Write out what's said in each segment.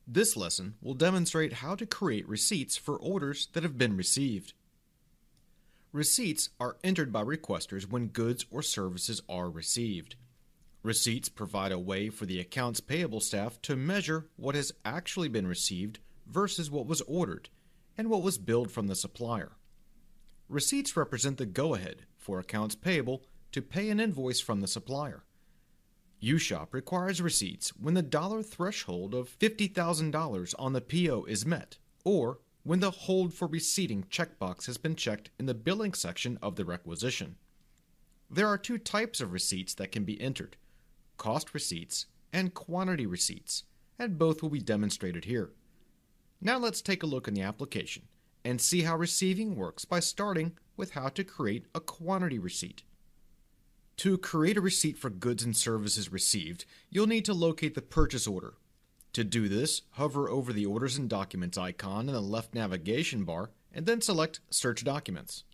This lesson will demonstrate how to create receipts for orders that have been received. Receipts are entered by requesters when goods or services are received. Receipts provide a way for the accounts payable staff to measure what has actually been received versus what was ordered and what was billed from the supplier. Receipts represent the go-ahead for accounts payable to pay an invoice from the supplier. UShop requires receipts when the dollar threshold of $50,000 on the PO is met, or when the hold for receipting checkbox has been checked in the billing section of the requisition. There are two types of receipts that can be entered: cost receipts and quantity receipts, and both will be demonstrated here. Now let's take a look in the application and see how receiving works by starting with how to create a quantity receipt. To create a receipt for goods and services received, you'll need to locate the purchase order. To do this, hover over the Orders and Documents icon in the left navigation bar and then select Search Documents.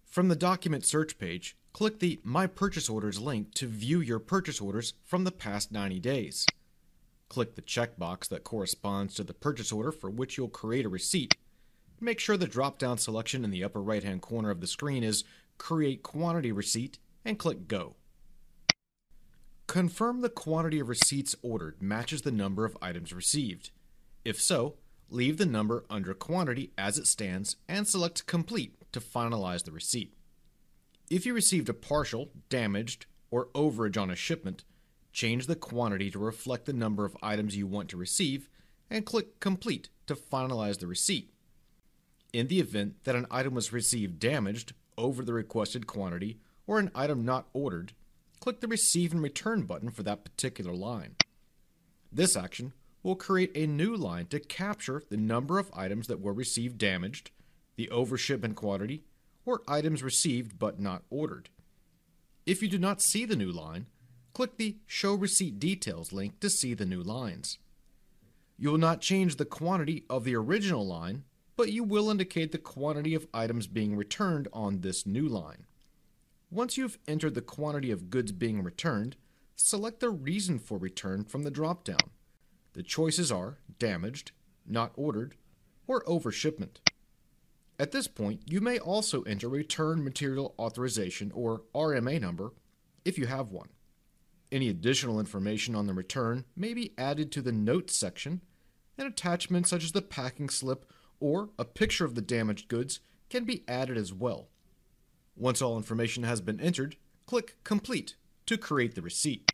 From the Document Search page, click the My Purchase Orders link to view your purchase orders from the past 90 days. Click the checkbox that corresponds to the purchase order for which you'll create a receipt. Make sure the drop-down selection in the upper right-hand corner of the screen is Create Quantity Receipt and click Go. Confirm the quantity of receipts ordered matches the number of items received. If so, leave the number under quantity as it stands and select Complete to finalize the receipt. If you received a partial, damaged, or overage on a shipment, change the quantity to reflect the number of items you want to receive and click Complete to finalize the receipt. In the event that an item was received damaged, over the requested quantity, or an item not ordered, click the Receive and Return button for that particular line. This action will create a new line to capture the number of items that were received damaged, the overshipment quantity, or items received but not ordered. If you do not see the new line, click the Show Receipt Details link to see the new lines. You will not change the quantity of the original line, but you will indicate the quantity of items being returned on this new line. Once you've entered the quantity of goods being returned, select the reason for return from the drop-down. The choices are damaged, not ordered, or overshipment. At this point, you may also enter Return Material Authorization, or RMA number, if you have one. Any additional information on the return may be added to the Notes section, and attachments such as the packing slip or a picture of the damaged goods can be added as well. Once all information has been entered, click Complete to create the receipt.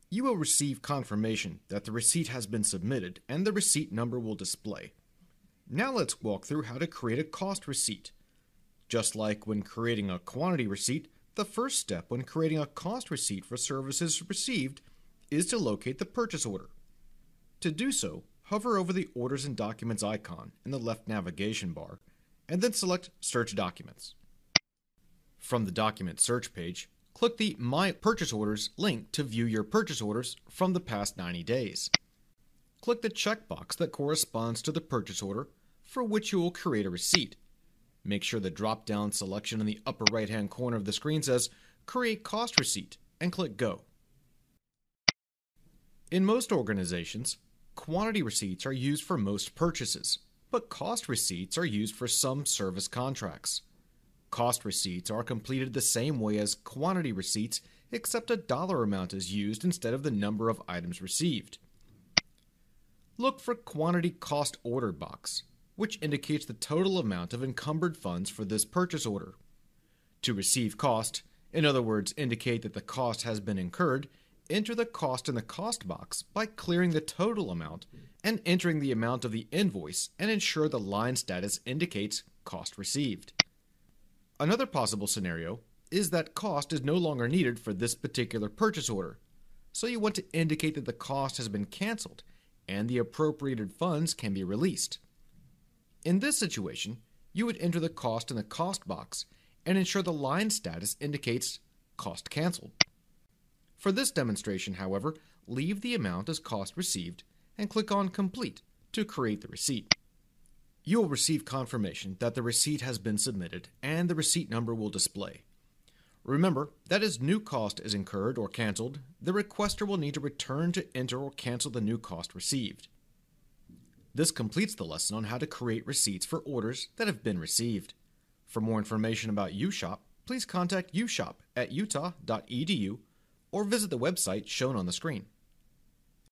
You will receive confirmation that the receipt has been submitted and the receipt number will display. Now let's walk through how to create a cost receipt. Just like when creating a quantity receipt, the first step when creating a cost receipt for services received is to locate the purchase order. To do so, hover over the Orders and Documents icon in the left navigation bar, and then select Search Documents. From the Document Search page, click the My Purchase Orders link to view your purchase orders from the past 90 days. Click the checkbox that corresponds to the purchase order for which you will create a receipt. Make sure the drop-down selection in the upper right-hand corner of the screen says Create Cost Receipt and click Go. In most organizations, quantity receipts are used for most purchases, but cost receipts are used for some service contracts. Cost receipts are completed the same way as quantity receipts, except a dollar amount is used instead of the number of items received. Look for Quantity Cost Order box, which indicates the total amount of encumbered funds for this purchase order. To receive cost, in other words, indicate that the cost has been incurred, enter the cost in the cost box by clearing the total amount and entering the amount of the invoice and ensure the line status indicates cost received. Another possible scenario is that cost is no longer needed for this particular purchase order, so you want to indicate that the cost has been canceled and the appropriated funds can be released. In this situation, you would enter the cost in the cost box and ensure the line status indicates cost canceled. For this demonstration, however, leave the amount as cost received and click on Complete to create the receipt. You will receive confirmation that the receipt has been submitted and the receipt number will display. Remember that as new cost is incurred or canceled, the requester will need to return to enter or cancel the new cost received. This completes the lesson on how to create receipts for orders that have been received. For more information about UShop, please contact ushop@utah.edu or visit the website shown on the screen.